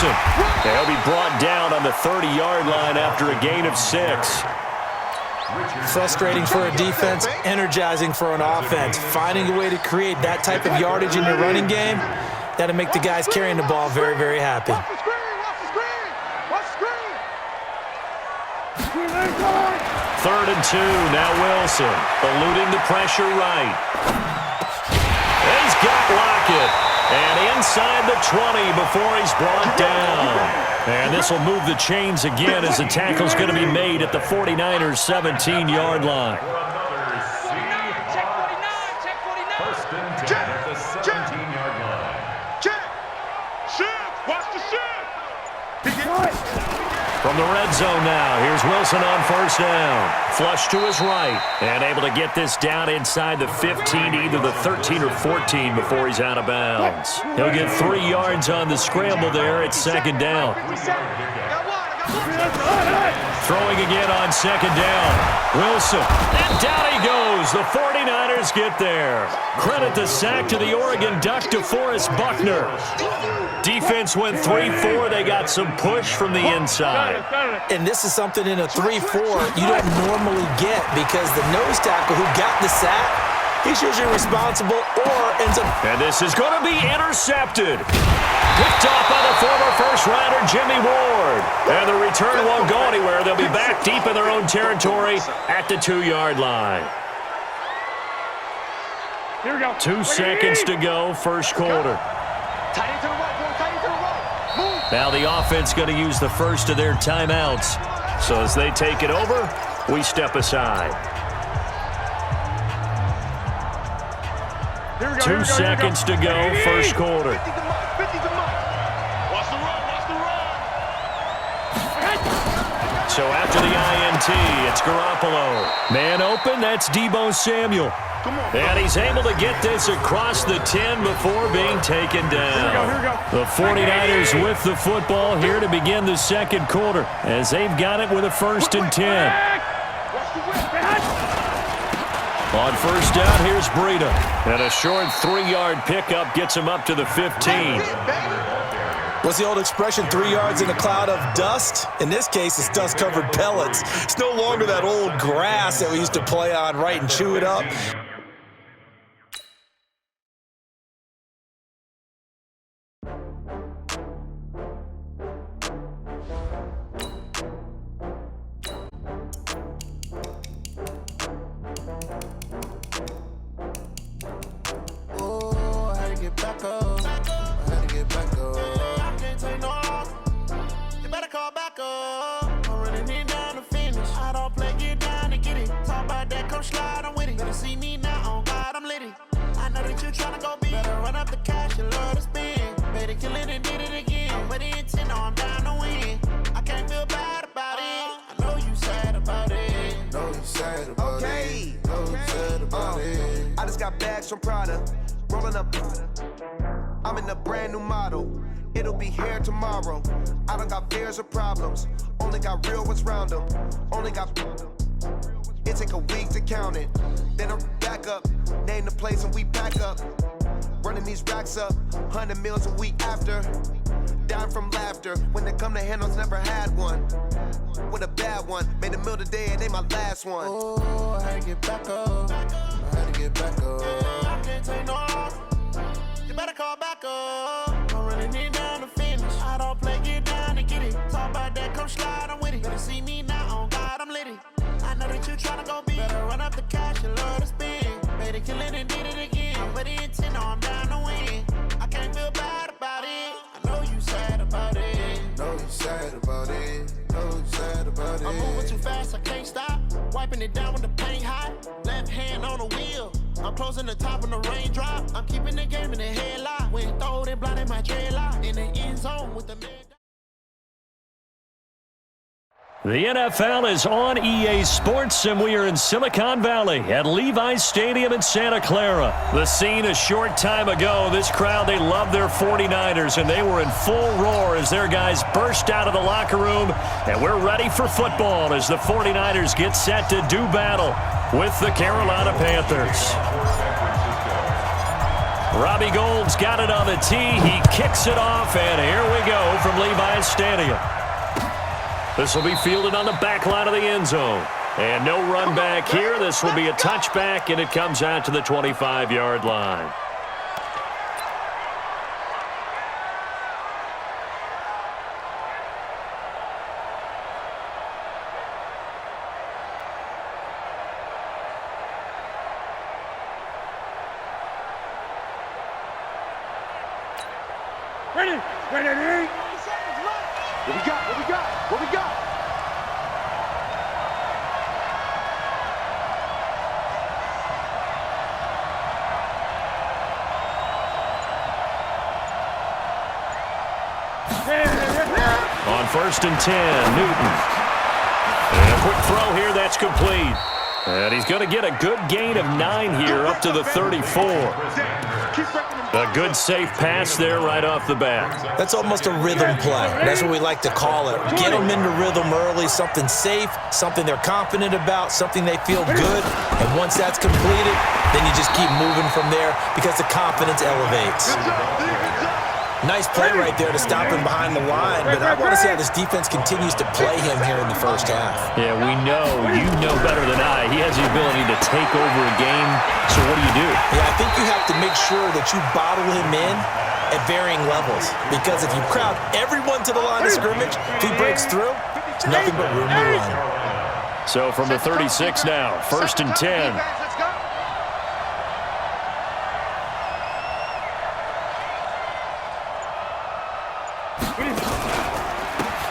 Wilson. He'll be brought down on the 30-yard line after a gain of 6. Frustrating for a defense, energizing for an offense. Finding a way to create that type of yardage in your running game, that'll make the guys carrying the ball very, very happy. Third and 2, now Wilson, eluding the pressure right. He's got Lockett, and inside the 20 before he's brought down. And this will move the chains again as the tackle's going to be made at the 49ers' 17-yard line. First and 10 at the 17-yard line. Check. Shift. Watch the shift. From the red zone now, here's Wilson on first down. Flush to his right, and able to get this down inside the 15, either the 13 or 14 before he's out of bounds. He'll get 3 yards on the scramble there at second down. Throwing again on second down. Wilson, and down he goes. The 49ers get there. Credit the sack to the Oregon Duck, DeForest Buckner. Defense went 3-4. They got some push from the inside. And this is something in a 3-4 you don't normally get because the nose tackle who got the sack, he's usually responsible or ends up. And this is going to be intercepted. Picked off by the former first-rounder Jimmy Ward. And the return won't go anywhere. They'll be back deep in their own territory at the 2-yard line. Here we go. 2 seconds to go, first quarter. Now the offense going to use the first of their timeouts. So as they take it over, we step aside. 2 seconds to go, first quarter. So after the INT, it's Garoppolo. Man open, that's Deebo Samuel. And he's able to get this across the 10 before being taken down. The 49ers with the football here to begin the second quarter as they've got it with a first and 10. On first down, here's Breida. And a short 3-yard pickup gets him up to the 15. What's the old expression, 3 yards in a cloud of dust? In this case, it's dust-covered pellets. It's no longer that old grass that we used to play on, right, and chew it up. From Prada, rolling up. I'm in a brand new model. It'll be here tomorrow. I don't got fears or problems. Only got real ones round them. Only got. It take a week to count it. Then I'm back up. Name the place and we back up. Running these racks up. 100 meals a week after. Down from laughter. When they come to handles, never had one. With a bad one. Made a meal today and ain't my last one. Oh, I had to get back up. I had to get back up. I can't take no loss. You better call back up. I'm running it down to finish. I don't play, get down and get it. Talk about that, come slide, I'm with it. Better see me now, on God, I'm litty. I know that you tryna go big. Better run up the cash, you love to spin. Made it, kill it, and did it again. But the intent, no, I'm down to win. I can't feel bad about it. I know you sad about it. Know you sad about it. Know you sad about it. I'm moving too fast, I can't stop. Wiping it down with the paint hot. Left hand on the wheel. I'm closing the top when the raindrop. I'm keeping the game in the headlock. When throw it blind in my dreadlock. In the end zone with the man. The NFL is on EA Sports, and we are in Silicon Valley at Levi's Stadium in Santa Clara. The scene a short time ago, this crowd, they love their 49ers, and they were in full roar as their guys burst out of the locker room, and we're ready for football as the 49ers get set to do battle with the Carolina Panthers. Robbie Gould's got it on the tee. He kicks it off, and here we go from Levi's Stadium. This will be fielded on the back line of the end zone. And no run back here. This will be a touchback, and it comes out to the 25-yard line. Ready? What we got? On 1st and 10, Newton. And a quick throw here, that's complete. And he's going to get a good gain of 9 here up to the 34. A good safe pass there right off the bat. That's almost a rhythm play. That's what we like to call it. Get them into rhythm early, something safe, something they're confident about, something they feel good. And once that's completed, then you just keep moving from there because the confidence elevates. Nice play right there to stop him behind the line, but I want to see how this defense continues to play him here in the first half. Yeah, we know, you know better than I, he has the ability to take over a game, so what do? Yeah, I think you have to make sure that you bottle him in at varying levels, because if you crowd everyone to the line of scrimmage, if he breaks through, it's nothing but room to run. So from the 36 now, 1st and 10.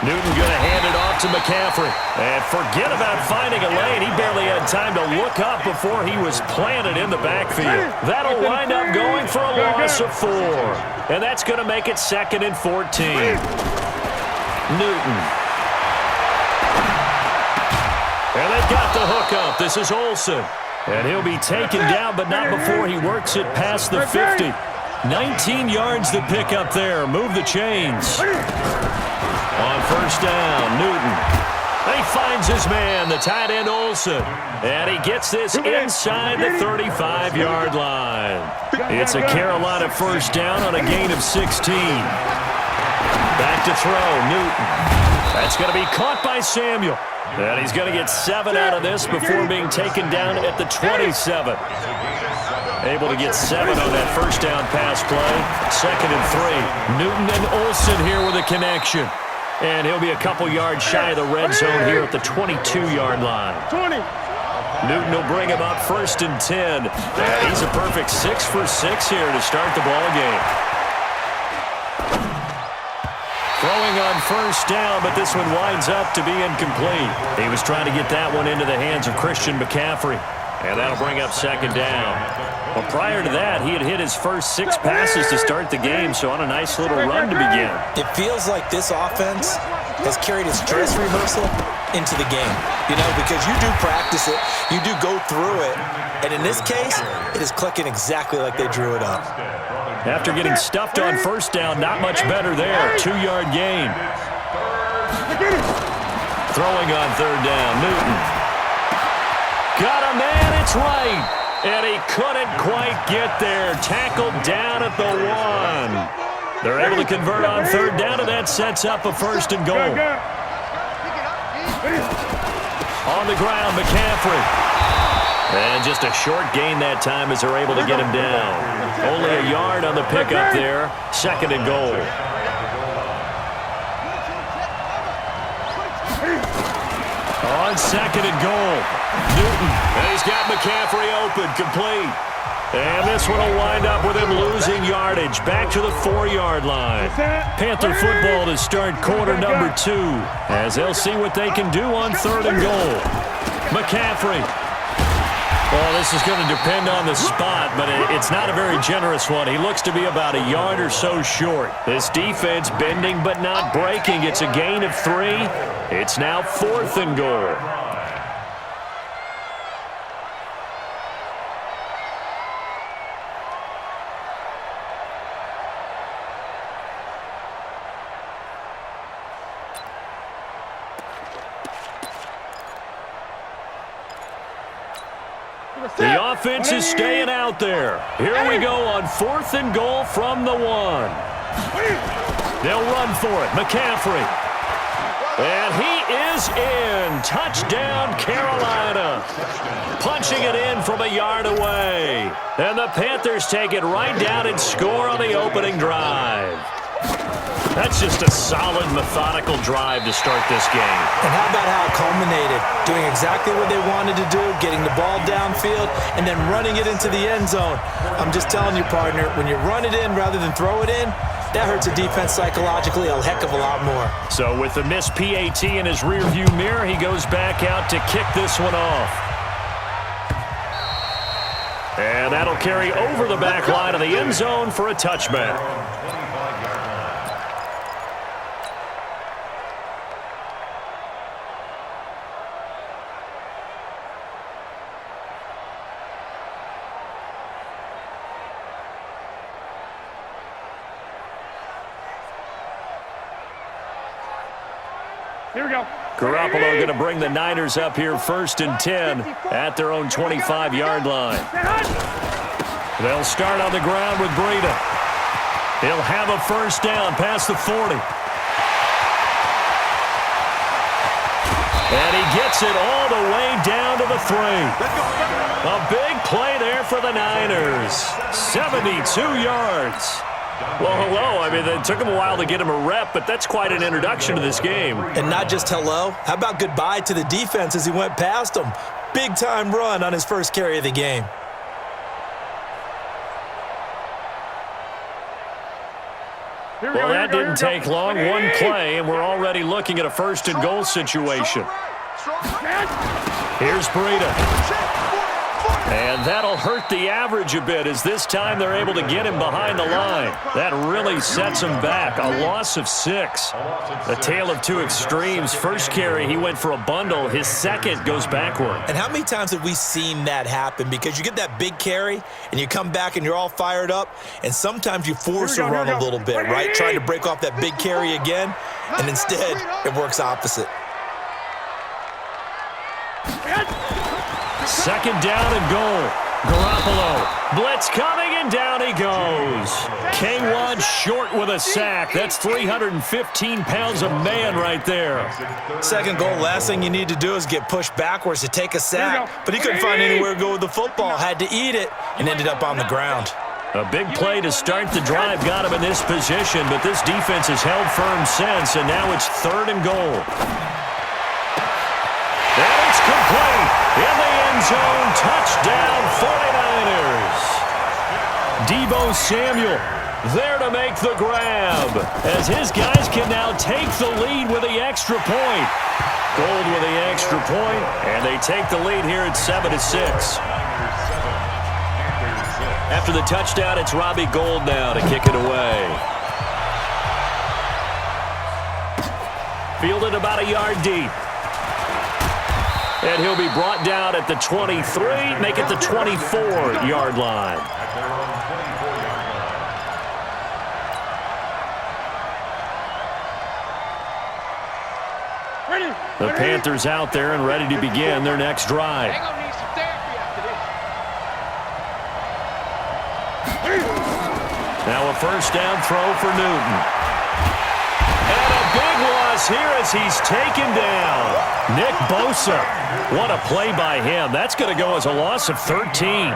Newton going to hand it off to McCaffrey. And forget about finding a lane. He barely had time to look up before he was planted in the backfield. That'll wind up going for a loss of 4. And that's going to make it 2nd and 14. Newton. And they've got the hook up. This is Olsen. And he'll be taken down, but not before he works it past the 50. 19 yards to pick up there. Move the chains. On 1st down, Newton. He finds his man, the tight end Olsen. And he gets this inside the 35-yard line. It's a Carolina 1st down on a gain of 16. Back to throw, Newton. That's going to be caught by Samuel. And he's going to get 7 out of this before being taken down at the 27. Able to get 7 on that 1st down pass play. 2nd and 3. Newton and Olsen here with a connection. And he'll be a couple yards shy of the red zone here at the 22-yard line. 20. Newton will bring him up 1st and 10. And he's a perfect 6 for 6 here to start the ball game. Throwing on 1st down, but this one winds up to be incomplete. He was trying to get that one into the hands of Christian McCaffrey. And that'll bring up 2nd down. Well, prior to that, he had hit his first 6 passes to start the game, so on a nice little run to begin. It feels like this offense has carried its dress rehearsal into the game, because you do practice it, you do go through it, and in this case, it is clicking exactly like they drew it up. After getting stuffed on 1st down, not much better there. 2-yard gain. Throwing on 3rd down, Newton. Got a man, it's right. And he couldn't quite get there. Tackled down at the 1. They're able to convert on 3rd down, and that sets up a 1st and goal. On the ground, McCaffrey. And just a short gain that time as they're able to get him down. Only a yard on the pickup there. 2nd and goal. On 2nd and goal. Newton. And he's got McCaffrey open, complete. And this one will wind up with him losing yardage. Back to the 4-yard line. Panther football to start quarter number 2. As they'll see what they can do on 3rd and goal. McCaffrey. Well, this is going to depend on the spot, but it's not a very generous one. He looks to be about a yard or so short. This defense bending but not breaking. It's a gain of 3. It's now 4th and goal. The offense is staying out there. Here we go on 4th and goal from the 1. They'll run for it. McCaffrey. And he is in. Touchdown, Carolina. Punching it in from a yard away. And the Panthers take it right down and score on the opening drive. That's just a solid, methodical drive to start this game. And how about how it culminated? Doing exactly what they wanted to do, getting the ball downfield, and then running it into the end zone. I'm just telling you, partner, when you run it in rather than throw it in, that hurts a defense psychologically a heck of a lot more. So with the missed PAT in his rearview mirror, he goes back out to kick this one off. And that'll carry over the back line of the end zone for a touchback. Here we go. Garoppolo going to bring the Niners up here 1st and 10 at their own 25-yard line. They'll start on the ground with Breida. He'll have a first down past the 40. And he gets it all the way down to the 3. A big play there for the Niners. 72 yards. Well, hello. I mean, it took him a while to get him a rep, but that's quite an introduction to this game. And not just hello. How about goodbye to the defense as he went past him? Big-time run on his first carry of the game. Well, that didn't take long. One play, and we're already looking at a 1st and goal situation. Here's Breida. And that'll hurt the average a bit as this time they're able to get him behind the line. That really sets him back. A loss of 6. A tale of two extremes. First carry, he went for a bundle. His second goes backward. And how many times have we seen that happen? Because you get that big carry, and you come back and you're all fired up, and sometimes you force a run a little bit, right? Trying to break off that big carry again, and instead it works opposite. 2nd down and goal. Garoppolo. Blitz coming, and down he goes. K1 short with a sack. That's 315 pounds of man right there. 2nd goal, last thing you need to do is get pushed backwards to take a sack. But he couldn't find anywhere to go with the football. Had to eat it and ended up on the ground. A big play to start the drive got him in this position, but this defense has held firm since, and now it's 3rd and goal. And it's complete. In the end zone, touchdown 49ers. Deebo Samuel there to make the grab as his guys can now take the lead with the extra point. Gold with the extra point, and they take the lead here at 7-6. After the touchdown, it's Robbie Gould now to kick it away. Fielded about a yard deep. And he'll be brought down at the 23, make it the 24-yard line. The Panthers out there and ready to begin their next drive. Now a first down throw for Newton. And a big loss here as he's taken down. Nick Bosa. What a play by him. That's going to go as a loss of 13.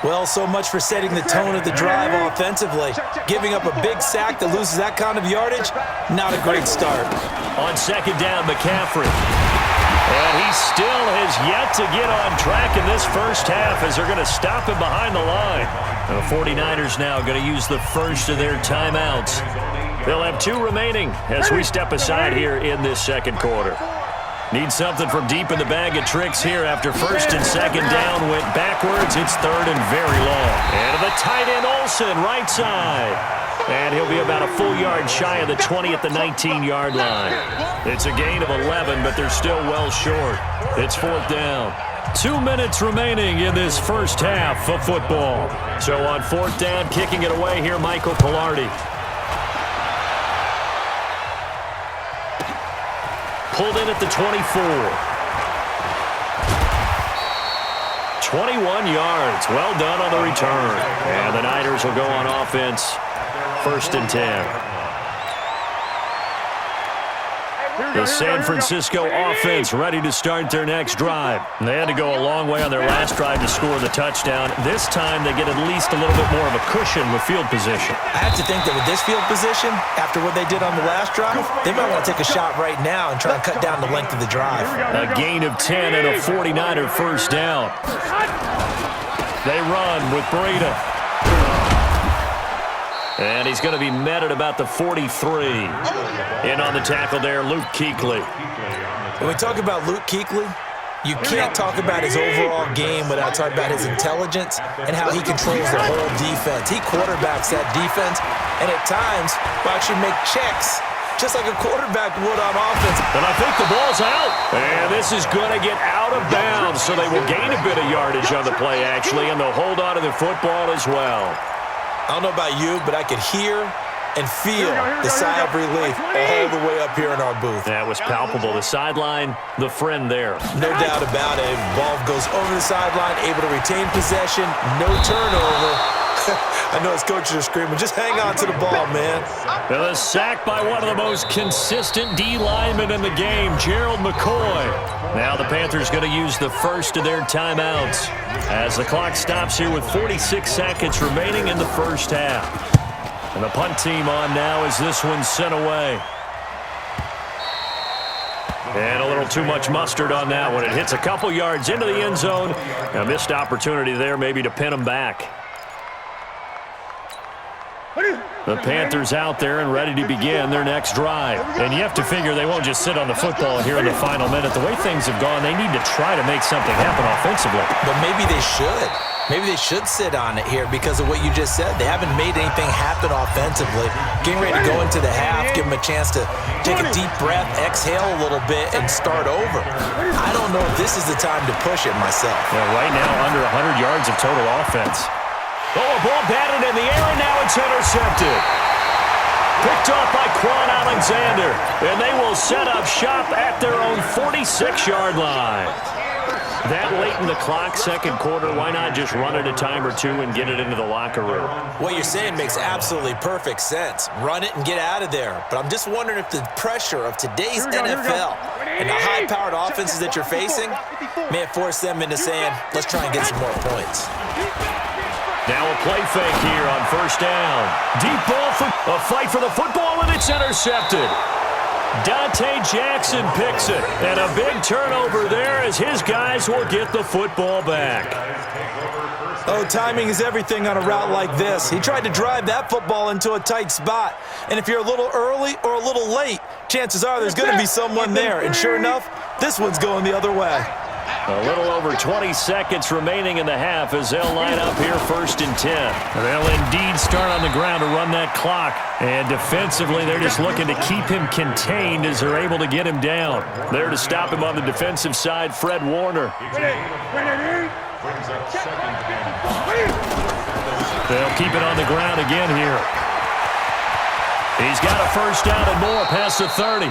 Well, so much for setting the tone of the drive offensively. Giving up a big sack that loses that kind of yardage, not a great start. On 2nd down, McCaffrey. And he still has yet to get on track in this first half as they're going to stop him behind the line. The 49ers now going to use the first of their timeouts. They'll have 2 remaining as we step aside here in this second quarter. Need something from deep in the bag of tricks here after 1st and 2nd down went backwards. It's 3rd and very long. And to the tight end, Olsen, right side. And he'll be about a full yard shy of the 20 at the 19-yard line. It's a gain of 11, but they're still well short. It's 4th down. 2 minutes remaining in this first half of football. So on 4th down, kicking it away here, Michael Pilardi. Pulled in at the 24. 21 yards. Well done on the return. And the Niners will go on offense. 1st and 10. The San Francisco offense ready to start their next drive. They had to go a long way on their last drive to score the touchdown. This time they get at least a little bit more of a cushion with field position. I have to think that with this field position, after what they did on the last drive, they might want to take a shot right now and try and cut down the length of the drive. A gain of 10 and a 49er first down. They run with Breida. And he's going to be met at about the 43. In on the tackle there, Luke Kuechly. When we talk about Luke Kuechly, you can't talk about his overall game without talking about his intelligence and how he controls the whole defense. He quarterbacks that defense, and at times will actually make checks, just like a quarterback would on offense. And I think the ball's out. And this is going to get out of bounds, so they will gain a bit of yardage on the play, actually, and they'll hold on to the football as well. I don't know about you, but I could hear and feel the sigh of relief all the way up here in our booth. That was palpable. The sideline, the friend there. No doubt about it. Ball goes over the sideline, able to retain possession, no turnover. I know his coaches are screaming, just hang on to the ball, man. The sack by one of the most consistent D linemen in the game, Gerald McCoy. Now the Panthers going to use the first of their timeouts as the clock stops here with 46 seconds remaining in the first half. And the punt team on now as this one's sent away. And a little too much mustard on that one. It hits a couple yards into the end zone. A missed opportunity there maybe to pin them back. The Panthers out there and ready to begin their next drive. And you have to figure they won't just sit on the football here in the final minute. The way things have gone, they need to try to make something happen offensively. But maybe they should. Maybe they should sit on it here because of what you just said. They haven't made anything happen offensively. Getting ready to go into the half, give them a chance to take a deep breath, exhale a little bit, and start over. I don't know if this is the time to push it myself. Yeah, right now, under 100 yards of total offense. Oh, a ball batted in the air, and now it's intercepted. Picked off by Quan Alexander, and they will set up shop at their own 46-yard line. That late in the clock, second quarter, why not just run it a time or two and get it into the locker room? What you're saying makes absolutely perfect sense. Run it and get out of there. But I'm just wondering if the pressure of today's NFL and the high-powered offenses that you're facing may have forced them into saying, let's try and get some more points. Now a play fake here on first down. Deep ball for a fight for the football, and it's intercepted. Dante Jackson picks it, and a big turnover there as his guys will get the football back. Oh, timing is everything on a route like this. He tried to drive that football into a tight spot, and if you're a little early or a little late, chances are there's going to be someone there, and sure enough, this one's going the other way. A little over 20 seconds remaining in the half as they'll line up here 1st and 10. They'll indeed start on the ground to run that clock. And defensively, they're just looking to keep him contained as they're able to get him down. There to stop him on the defensive side, Fred Warner. They'll keep it on the ground again here. He's got a first down and more past the 30.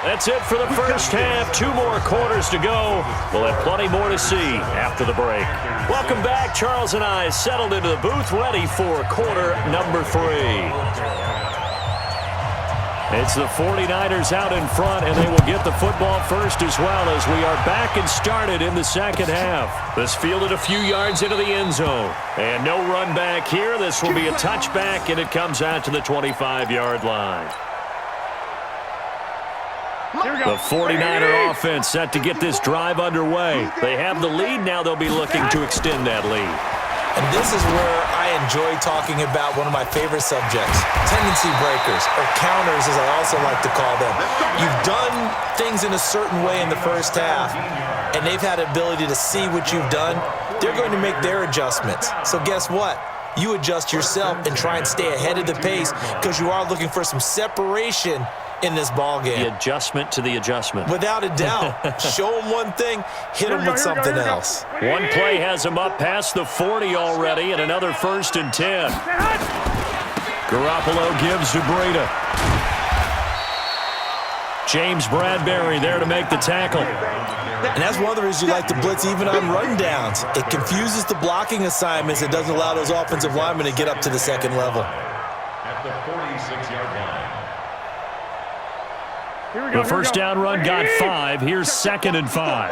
That's it for the first half. 2 more quarters to go. We'll have plenty more to see after the break. Welcome back. Charles and I settled into the booth, ready for quarter number 3. It's the 49ers out in front, and they will get the football first as well as we are back and started in the second half. This fielded a few yards into the end zone. And no run back here. This will be a touchback, and it comes out to the 25-yard line. The 49er offense set to get this drive underway. They have the lead. Now they'll be looking to extend that lead. And this is where I enjoy talking about one of my favorite subjects, tendency breakers, or counters as I also like to call them. You've done things in a certain way in the first half, and they've had the ability to see what you've done. They're going to make their adjustments. So guess what? You adjust yourself and try and stay ahead of the pace because you are looking for some separation in this ball game. The adjustment to the adjustment. Without a doubt. Show them one thing, hit them with something else. One play has them up past the 40 already, and another 1st and 10. Garoppolo gives to Breida. James Bradbury there to make the tackle. And that's one of the reasons you like to blitz even on rundowns. It confuses the blocking assignments. It doesn't allow those offensive linemen to get up to the second level. At the 46-yard line. The first down run got 5. Here's 2nd and 5.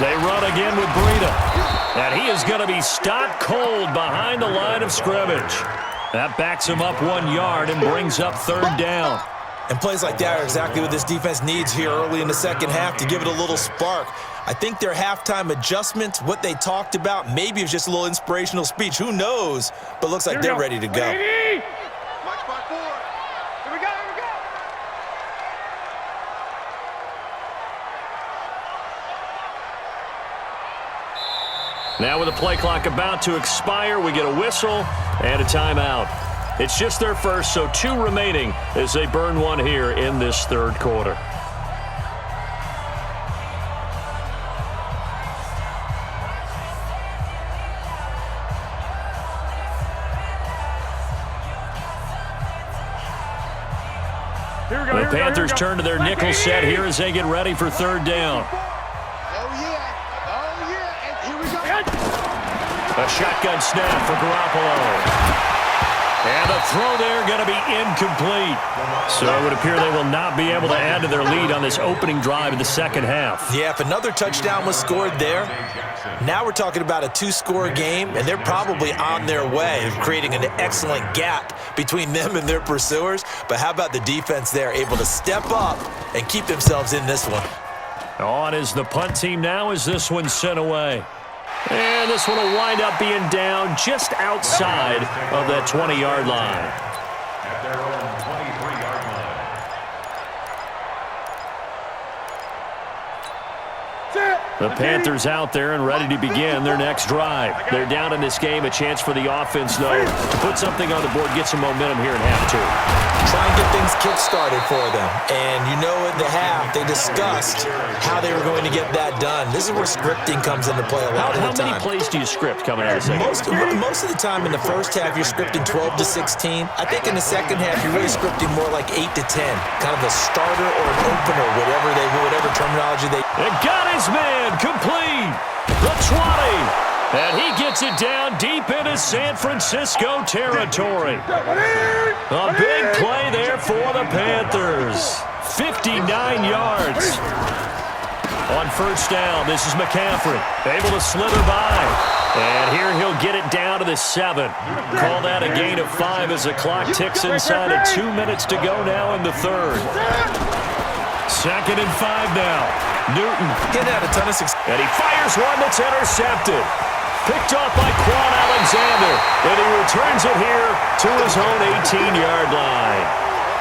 They run again with Breida. And he is going to be stopped cold behind the line of scrimmage. That backs him up 1 yard and brings up 3rd down. And plays like that are exactly what this defense needs here early in the second half to give it a little spark. I think their halftime adjustments, what they talked about, maybe it was just a little inspirational speech. Who knows? But looks like they're ready to go. Now with the play clock about to expire, we get a whistle and a timeout. It's just their first, so 2 remaining as they burn 1 here in this 3rd quarter. The Panthers turn to their nickel set here as they get ready for 3rd down. A shotgun snap for Garoppolo. And the throw there going to be incomplete. So it would appear they will not be able to add to their lead on this opening drive of the second half. Yeah, if another touchdown was scored there, now we're talking about a 2-score game, and they're probably on their way of creating an excellent gap between them and their pursuers. But how about the defense there, able to step up and keep themselves in this one? On is the punt team now as this one's sent away. And this one will wind up being down just outside of that 20-yard line. At their own 23-yard line. The Panthers out there and ready to begin their next drive. They're down in this game. A chance for the offense, though, to put something on the board, get some momentum here in half 2. Try and get things kick-started for them. And you know in the half, they discussed how they were going to get that done. This is where scripting comes into play a lot of the time. How many plays do you script coming out of the second? Most of the time in the first half, you're scripting 12 to 16. I think in the second half, you're really scripting more like 8 to 10. Kind of a starter or an opener, whatever terminology they... It got his man complete. The 20. And he gets it down deep into San Francisco territory. A big play there for the Panthers. 59 yards. On first down, this is McCaffrey. Able to slither by. And here he'll get it down to the 7. Call that a gain of 5 as the clock ticks inside of 2 minutes to go now in the 3rd. 2nd and 5 now. Newton. Getting out a ton of success. And he fires one that's intercepted. Picked off by Quan Alexander. And he returns it here to his own 18-yard line.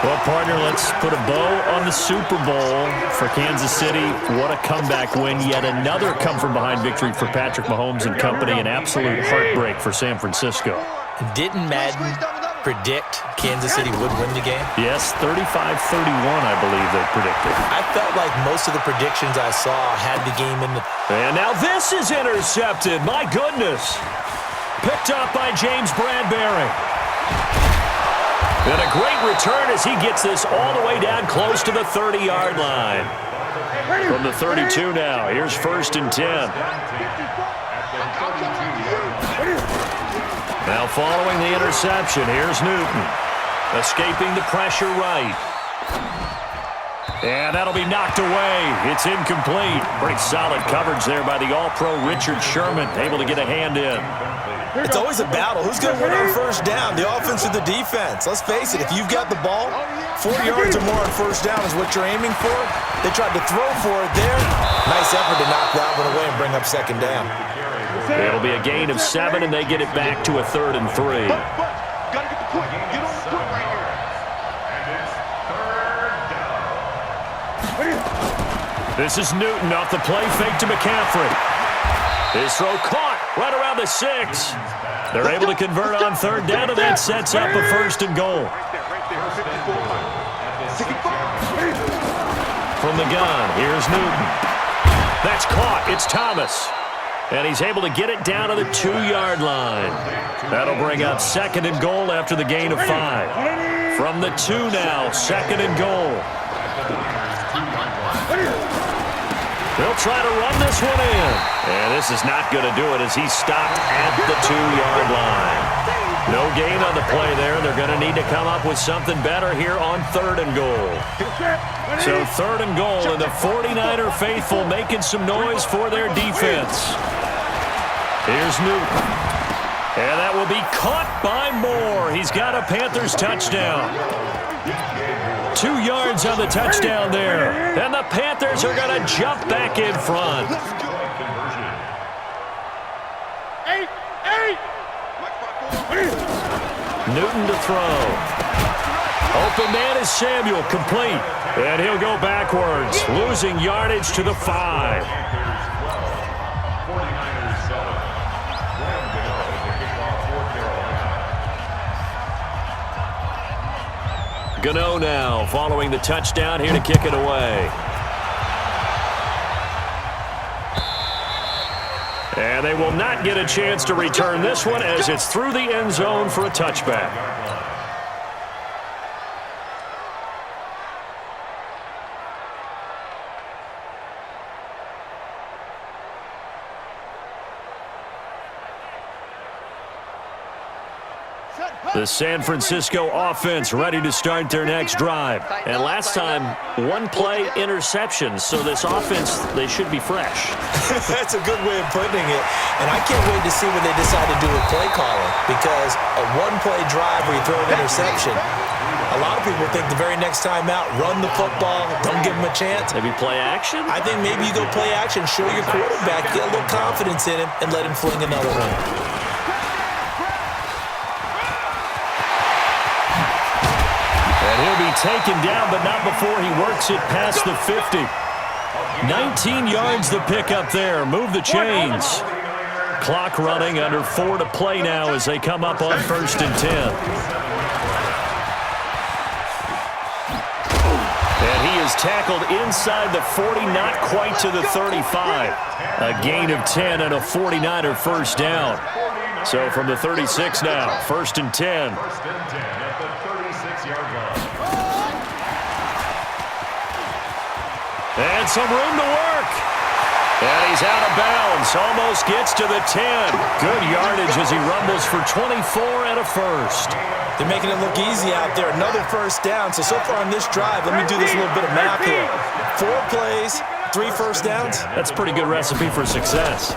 Well, partner, let's put a bow on the Super Bowl for Kansas City. What a comeback win. Yet another come-from-behind victory for Patrick Mahomes and company. An absolute heartbreak for San Francisco. Didn't Madden predict Kansas City would win the game? Yes, 35-31, I believe they predicted. I felt like most of the predictions I saw had the game in the... And now this is intercepted. My goodness. Picked up by James Bradbury. And a great return as he gets this all the way down close to the 30-yard line. From the 32 now, here's 1st and 10. Now following the interception, here's Newton. Escaping the pressure right. And that'll be knocked away. It's incomplete. Pretty solid coverage there by the All-Pro Richard Sherman. Able to get a hand in. It's always a battle. Who's going to win on first down, the offense or the defense? Let's face it, if you've got the ball, 4 yards or more on first down is what you're aiming for. They tried to throw for it there. Nice effort to knock that one away and bring up 2nd down. It'll be a gain of 7, and they get it back to a 3rd and 3. Gotta get the point. Get on the point right here. This is Newton off the play fake to McCaffrey. His throw caught right around the 6. They're able to convert on 3rd down, and that sets up a 1st and goal. From the gun, here's Newton. That's caught. It's Thomas. And he's able to get it down to the 2-yard line. That'll bring up 2nd and goal after the gain of 5. From the 2 now, 2nd and goal. They'll try to run this one in. And this is not going to do it as he's stopped at the 2-yard line. No gain on the play there. They're going to need to come up with something better here on 3rd and goal. So 3rd and goal, and the 49er faithful making some noise for their defense. Here's Newton. And that will be caught by Moore. He's got a Panthers touchdown. 2 yards on the touchdown there. And the Panthers are going to jump back in front. Newton to throw. Open man is Samuel, complete. And he'll go backwards, losing yardage to the 5. Gano now, following the touchdown, here to kick it away. And they will not get a chance to return this one as it's through the end zone for a touchback. The San Francisco offense ready to start their next drive. And last time, 1-play interception. So this offense, they should be fresh. That's a good way of putting it. And I can't wait to see what they decide to do with play calling. Because a 1-play drive where you throw an interception, a lot of people think the very next time out, run the football, don't give them a chance. Maybe play action? I think maybe you go play action, show your quarterback, get a little confidence in him, and let him fling another one. He'll be taken down, but not before he works it past the 50. 19 yards the pickup there. Move the chains. Clock running, under 4 to play now as they come up on 1st and 10. And he is tackled inside the 40, not quite to the 35. A gain of 10 and a 49er first down. So from the 36 now, 1st and 10. And some room to work. And he's out of bounds. Almost gets to the 10. Good yardage as he rumbles for 24 and a first. They're making it look easy out there. Another first down. So far on this drive, let me do this little bit of math here. 4 plays, 3 first downs. That's a pretty good recipe for success.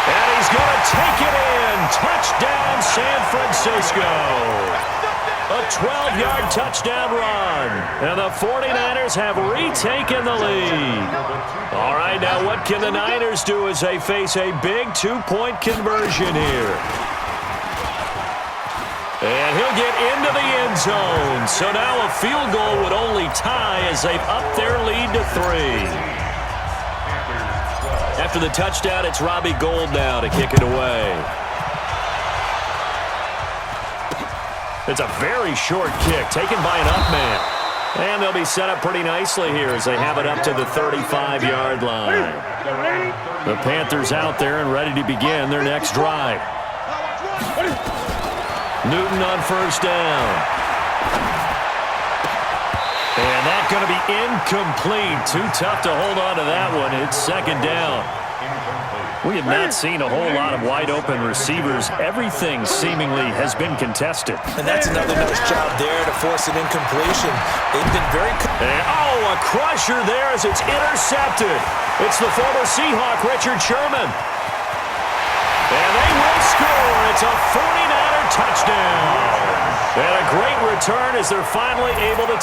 And he's going to take it in. Touchdown, San Francisco. A 12-yard touchdown run. And the 49ers have retaken the lead. All right, now what can the Niners do as they face a big 2-point conversion here? And he'll get into the end zone. So now a field goal would only tie as they've upped their lead to 3. After the touchdown, it's Robbie Gould now to kick it away. It's a very short kick taken by an up man. And they'll be set up pretty nicely here as they have it up to the 35-yard line. The Panthers out there and ready to begin their next drive. Newton on 1st down. And that's going to be incomplete. Too tough to hold on to that one. It's 2nd down. We have not seen a whole lot of wide-open receivers. Everything seemingly has been contested. And that's another nice job there to force an incompletion. They've been very... And, a crusher there as it's intercepted. It's the former Seahawk, Richard Sherman. And they will score. It's a 49er touchdown. And a great return as they're finally able to...